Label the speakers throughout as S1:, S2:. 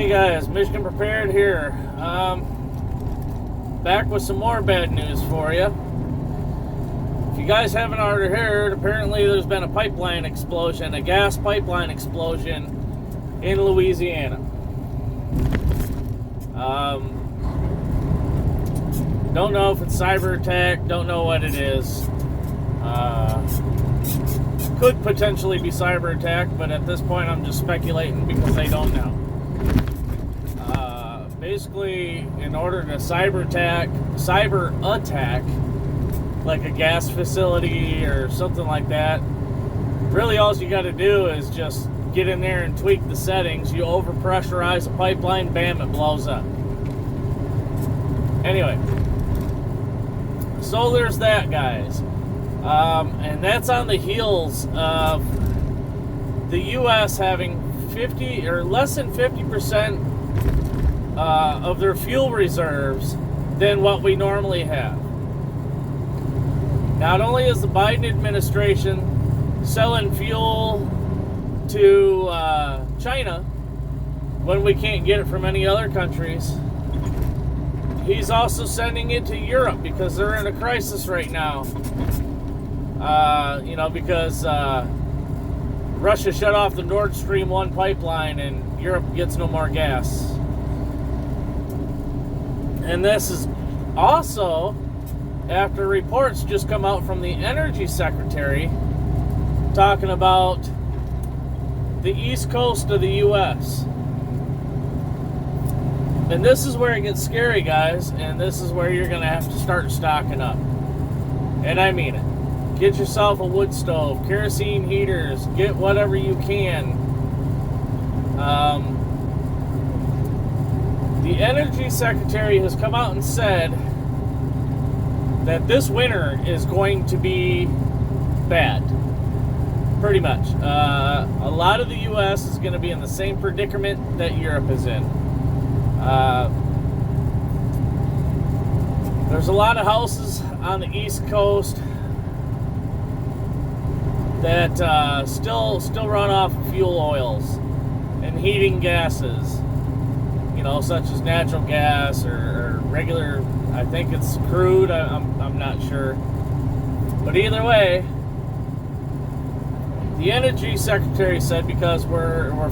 S1: Hey guys, Michigan Prepared here. Back with some more bad news for you. If you guys haven't already heard, apparently there's been a pipeline explosion, a gas pipeline explosion in Louisiana. Don't know if it's cyber attack, don't know what it is. Could potentially be cyber attack, but at this point I'm just speculating because they don't know. Basically, in order to cyber attack like a gas facility or something like that, really all you got to do is just get in there and tweak the settings. You overpressurize a pipeline, bam, it blows up. Anyway, so there's that, guys. And that's on the heels of the U.S. having 50 or less than 50% of their fuel reserves than what we normally have. Not only is the Biden administration selling fuel to China when we can't get it from any other countries, he's also sending it to Europe because they're in a crisis right now. Because Russia shut off the Nord Stream 1 pipeline and Europe gets no more gas. And this is also after reports just come out from the Energy Secretary talking about the East Coast of the U.S. And this is where it gets scary, guys, and this is where you're going to have to start stocking up. And I mean it. Get yourself a wood stove, kerosene heaters, get whatever you can. The Energy Secretary has come out and said that this winter is going to be bad. Pretty much. A lot of the U.S. is going to be in the same predicament that Europe is in. There's a lot of houses on the East Coast that still run off of fuel oils and heating gases, such as natural gas or regular. I think it's crude. I'm not sure, but either way, the Energy Secretary said because we're more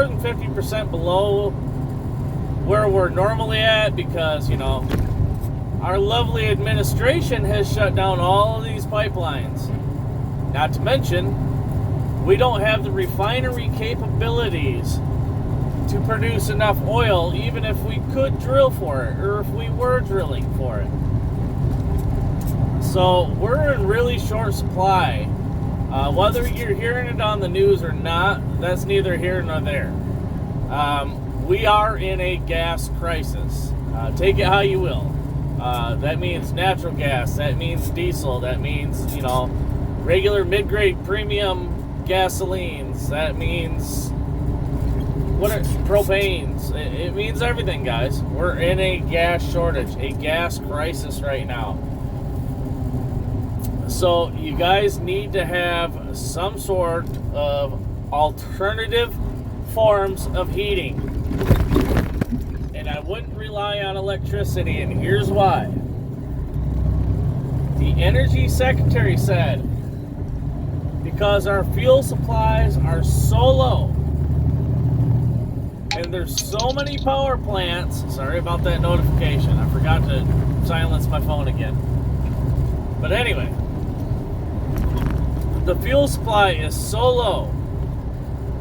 S1: than 50% below where we're normally at because our lovely administration has shut down all of these pipelines. Not to mention, we don't have the refinery capabilities to produce enough oil, even if we could drill for it, or if we were drilling for it. So we're in really short supply. Whether you're hearing it on the news or not, that's neither here nor there. We are in a gas crisis. Take it how you will. That means natural gas, that means diesel, that means, regular mid-grade premium gasolines. That means propanes. It means everything, guys. We're in a gas shortage, a gas crisis right now. So you guys need to have some sort of alternative forms of heating. And I wouldn't rely on electricity, and here's why. The Energy Secretary said, because our fuel supplies are so low and there's so many power plants. Sorry about that notification. I forgot to silence my phone again. But anyway, the fuel supply is so low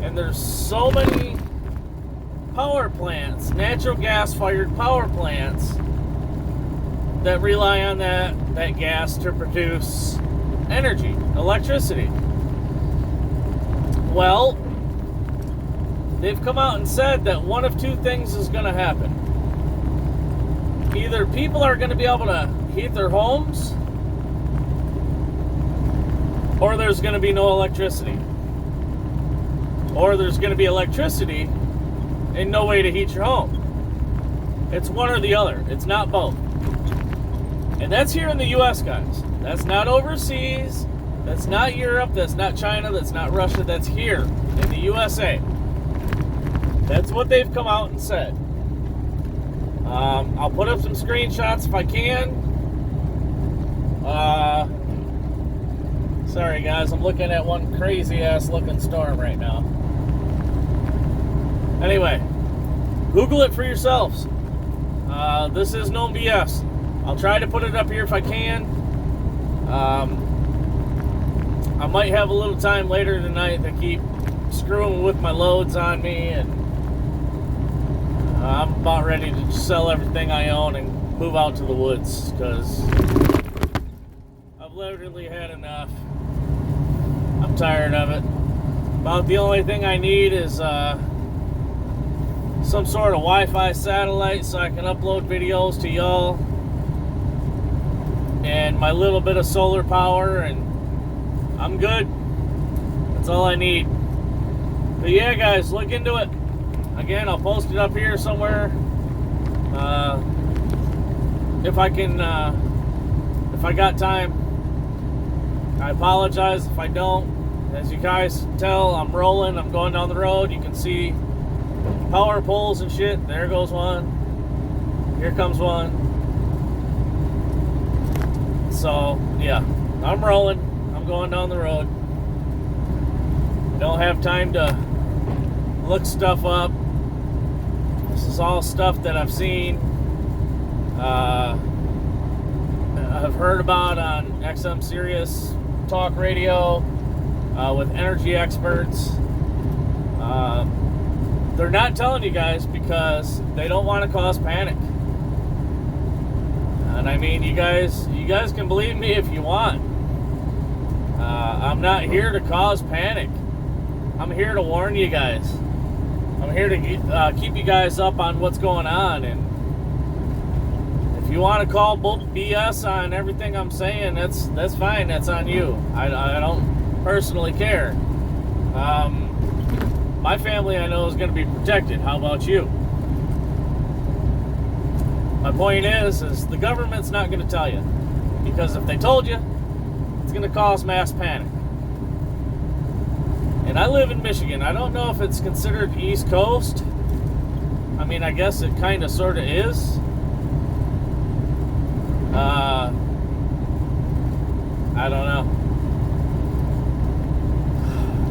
S1: and there's so many power plants, natural gas fired power plants that rely on that gas to produce energy, electricity. Well, they've come out and said that one of two things is going to happen. Either people are going to be able to heat their homes, or there's going to be no electricity. Or there's going to be electricity and no way to heat your home. It's one or the other. It's not both. And that's here in the U.S., guys. That's not overseas. That's not Europe. That's not China. That's not Russia. That's here in the USA. That's what they've come out and said. I'll put up some screenshots if I can. Sorry guys, I'm looking at one crazy ass looking storm right now. Anyway, Google it for yourselves. This is no BS. I'll try to put it up here if I can. I might have a little time later tonight to keep screwing with my loads on me, and I'm about ready to just sell everything I own and move out to the woods, because I've literally had enough. I'm tired of it. About the only thing I need is some sort of Wi-Fi satellite so I can upload videos to y'all, and my little bit of solar power, and I'm good. That's all I need. But yeah, guys, look into it. Again, I'll post it up here somewhere. If I can, if I got time. I apologize if I don't. As you guys tell, I'm rolling. I'm going down the road. You can see power poles and shit. There goes one. Here comes one. So, yeah, I'm rolling. I'm going down the road. Don't have time to look stuff up. This is all stuff that I've seen, I've heard about on XM Sirius Talk Radio with energy experts. They're not telling you guys because they don't want to cause panic. And I mean, you guys can believe me if you want. I'm not here to cause panic. I'm here to warn you guys. I'm here to keep you guys up on what's going on. And if you want to call BS on everything I'm saying, that's fine. That's on you. I don't personally care. My family, I know, is going to be protected. How about you? My point is the government's not going to tell you, because if they told you, it's going to cause mass panic. And I live in Michigan. I don't know if it's considered East Coast. I mean, I guess it kind of sort of is. I don't know.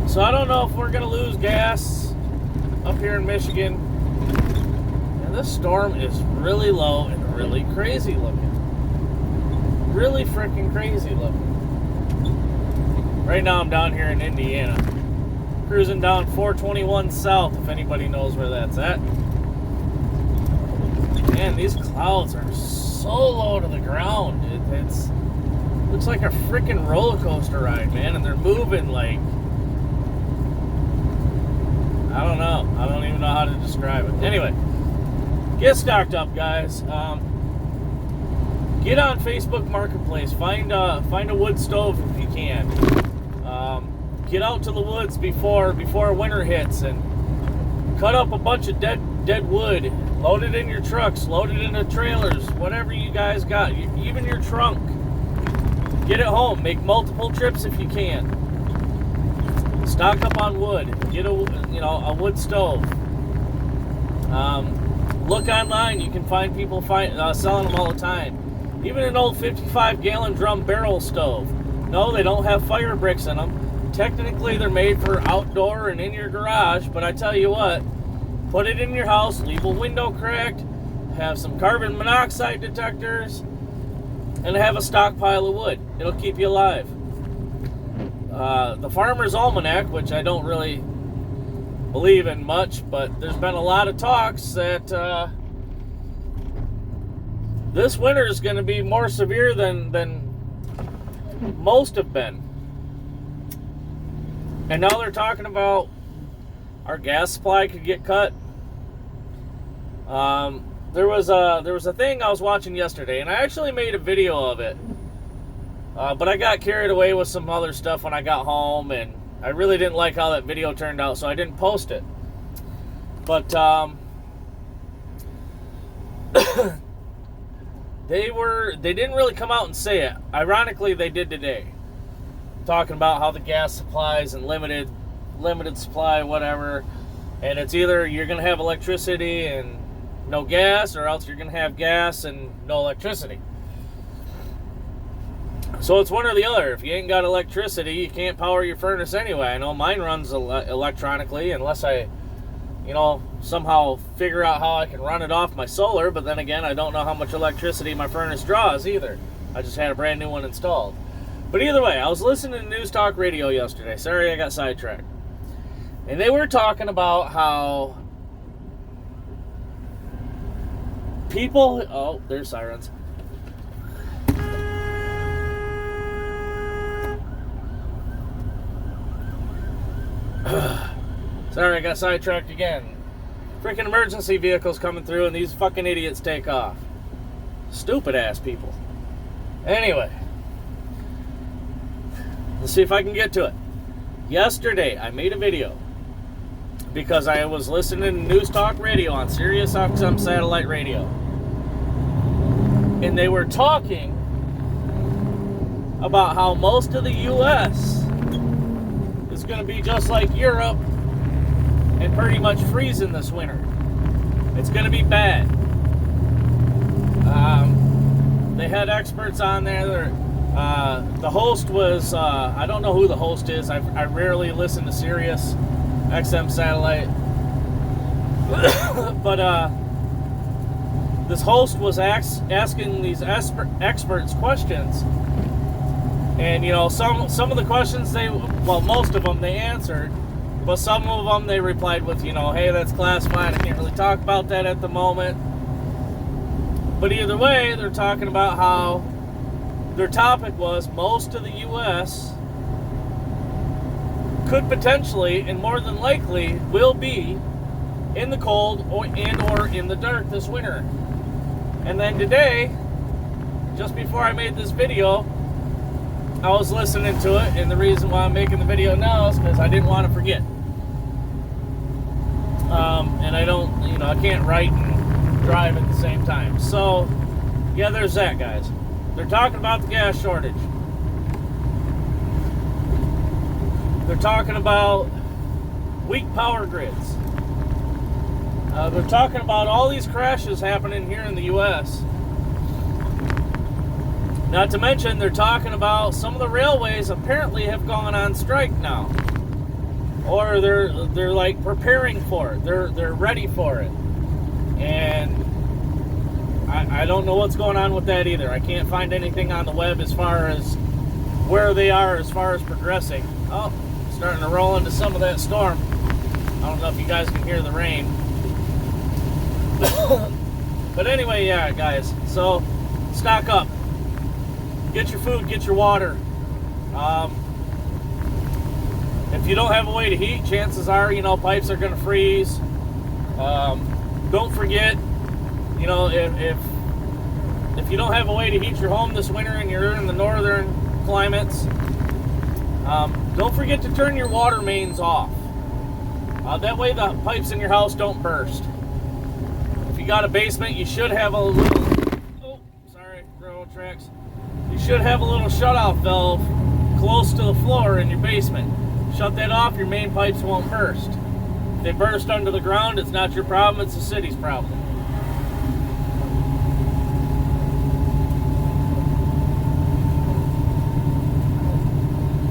S1: So I don't know if we're going to lose gas up here in Michigan. And this storm is really low and really crazy looking. Really freaking crazy looking. Right now I'm down here in Indiana. Cruising down 421 South, if anybody knows where that's at. Man, these clouds are so low to the ground. It's looks like a freaking roller coaster ride, man. And they're moving like, I don't know. I don't even know how to describe it. Anyway, get stocked up, guys. Get on Facebook Marketplace. Find a wood stove if you can. Get out to the woods before winter hits and cut up a bunch of dead wood. Load it in your trucks. Load it into trailers. Whatever you guys got. Even your trunk. Get it home. Make multiple trips if you can. Stock up on wood. Get a wood stove. Look online. You can find people selling them all the time. Even an old 55-gallon drum barrel stove. No, they don't have fire bricks in them. Technically, they're made for outdoor and in your garage, but I tell you what, put it in your house, leave a window cracked, have some carbon monoxide detectors, and have a stockpile of wood. It'll keep you alive. The Farmer's Almanac, which I don't really believe in much, but there's been a lot of talks that this winter is going to be more severe than most have been. And now they're talking about our gas supply could get cut. There was a thing I was watching yesterday, and I actually made a video of it. But I got carried away with some other stuff when I got home, and I really didn't like how that video turned out, so I didn't post it. But they didn't really come out and say it. Ironically, they did today. Talking about how the gas supplies and limited supply, whatever. And it's either you're going to have electricity and no gas, or else you're going to have gas and no electricity. So it's one or the other. If you ain't got electricity, you can't power your furnace anyway. I know mine runs electronically unless I, somehow figure out how I can run it off my solar. But then again, I don't know how much electricity my furnace draws either. I just had a brand new one installed. But either way, I was listening to News Talk Radio yesterday. Sorry I got sidetracked. And they were talking about how people... Oh, there's sirens. Sorry, I got sidetracked again. Freaking emergency vehicles coming through and these fucking idiots take off. Stupid ass people. Anyway. Let's see if I can get to it. Yesterday, I made a video because I was listening to News Talk Radio on Sirius XM satellite radio. And they were talking about how most of the U.S. is going to be just like Europe and pretty much freezing this winter. It's going to be bad. They had experts on there. The host was, I don't know who the host is. I rarely listen to Sirius XM satellite. But this host was asking these experts questions. And, some of the questions most of them they answered. But some of them they replied with, hey, that's classified. I can't really talk about that at the moment. But either way, they're talking about how their topic was most of the U.S. could potentially, and more than likely, will be in the cold or in the dark this winter. And then today, just before I made this video, I was listening to it, and the reason why I'm making the video now is because I didn't want to forget. And I can't write and drive at the same time. So, yeah, there's that, guys. They're talking about the gas shortage. They're talking about weak power grids. They're talking about all these crashes happening here in the U.S. Not to mention, they're talking about some of the railways apparently have gone on strike now. Or they're like preparing for it. They're ready for it. And I don't know what's going on with that either. I can't find anything on the web as far as where they are as far as progressing. Oh, starting to roll into some of that storm. I don't know if you guys can hear the rain. But anyway, yeah, guys. So, stock up. Get your food, get your water. If you don't have a way to heat, chances are, pipes are going to freeze. Don't forget, if you don't have a way to heat your home this winter and you're in the northern climates, don't forget to turn your water mains off. That way the pipes in your house don't burst. If you got a basement, you should have a little... Oh, sorry, railroad tracks. You should have a little shutoff valve close to the floor in your basement. Shut that off, your main pipes won't burst. If they burst under the ground, it's not your problem, it's the city's problem.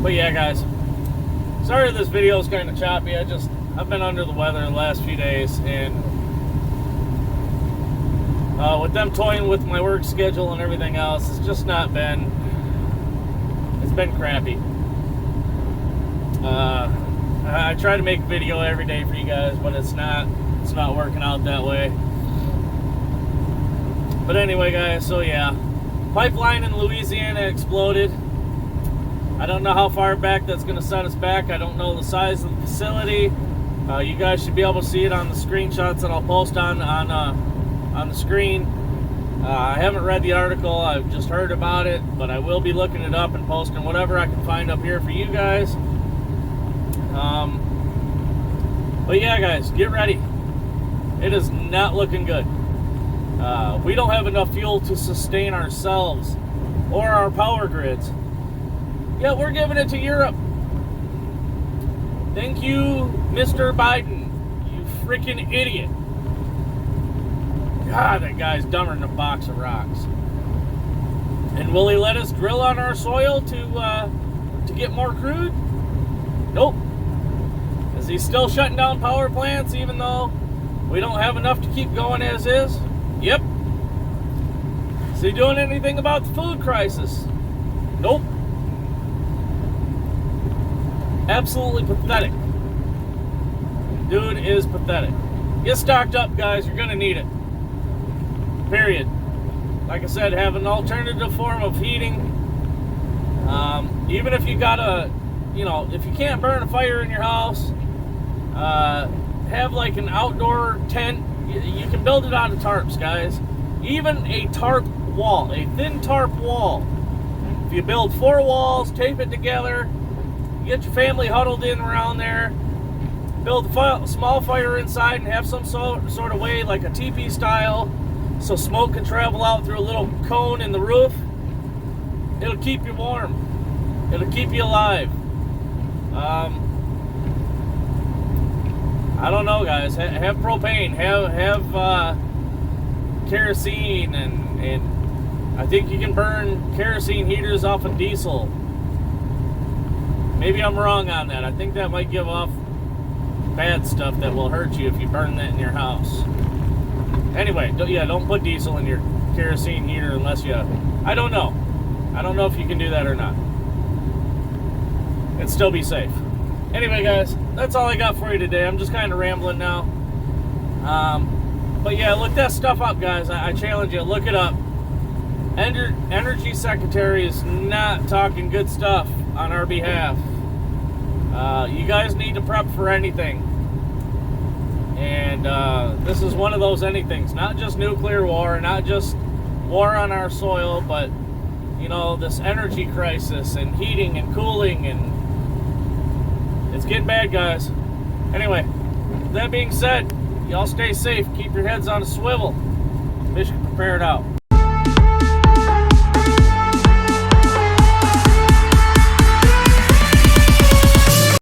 S1: But yeah, guys, sorry this video is kind of choppy. I've been under the weather the last few days, and with them toying with my work schedule and everything else, it's just not been, it's been crappy. I try to make a video every day for you guys, but it's not working out that way. But anyway, guys, so yeah, pipeline in Louisiana exploded. I don't know how far back that's going to set us back. I don't know the size of the facility. You guys should be able to see it on the screenshots that I'll post on the screen. I haven't read the article. I've just heard about it, but I will be looking it up and posting whatever I can find up here for you guys. But yeah, guys, get ready. It is not looking good. We don't have enough fuel to sustain ourselves or our power grids. Yet we're giving it to Europe. Thank you, Mr. Biden. You freaking idiot. God, that guy's dumber than a box of rocks. And will he let us drill on our soil to get more crude? Nope. Is he still shutting down power plants even though we don't have enough to keep going as is? Yep. Is he doing anything about the food crisis? Nope. Absolutely pathetic. Dude is pathetic. Get stocked up, guys. You're going to need it. Period. Like I said, have an alternative form of heating. Even if you got if you can't burn a fire in your house, have like an outdoor tent. You can build it out of tarps, guys. Even a tarp wall, a thin tarp wall. If you build 4 walls, tape it together, get your family huddled in around there, build a small fire inside and have some sort of way, like a teepee style, so smoke can travel out through a little cone in the roof. It'll keep you warm. It'll keep you alive. I don't know, guys. Have propane. Have kerosene, and I think you can burn kerosene heaters off of diesel. Maybe I'm wrong on that. I think that might give off bad stuff that will hurt you if you burn that in your house. Anyway, don't put diesel in your kerosene heater unless you... I don't know. I don't know if you can do that or not. And still be safe. Anyway, guys, that's all I got for you today. I'm just kind of rambling now. But yeah, look that stuff up, guys. I challenge you. Look it up. Energy Secretary is not talking good stuff on our behalf. You guys need to prep for anything. And this is one of those anythings. Not just nuclear war, not just war on our soil, but, this energy crisis and heating and cooling, and it's getting bad, guys. Anyway, that being said, y'all stay safe. Keep your heads on a swivel. Mission prepared out.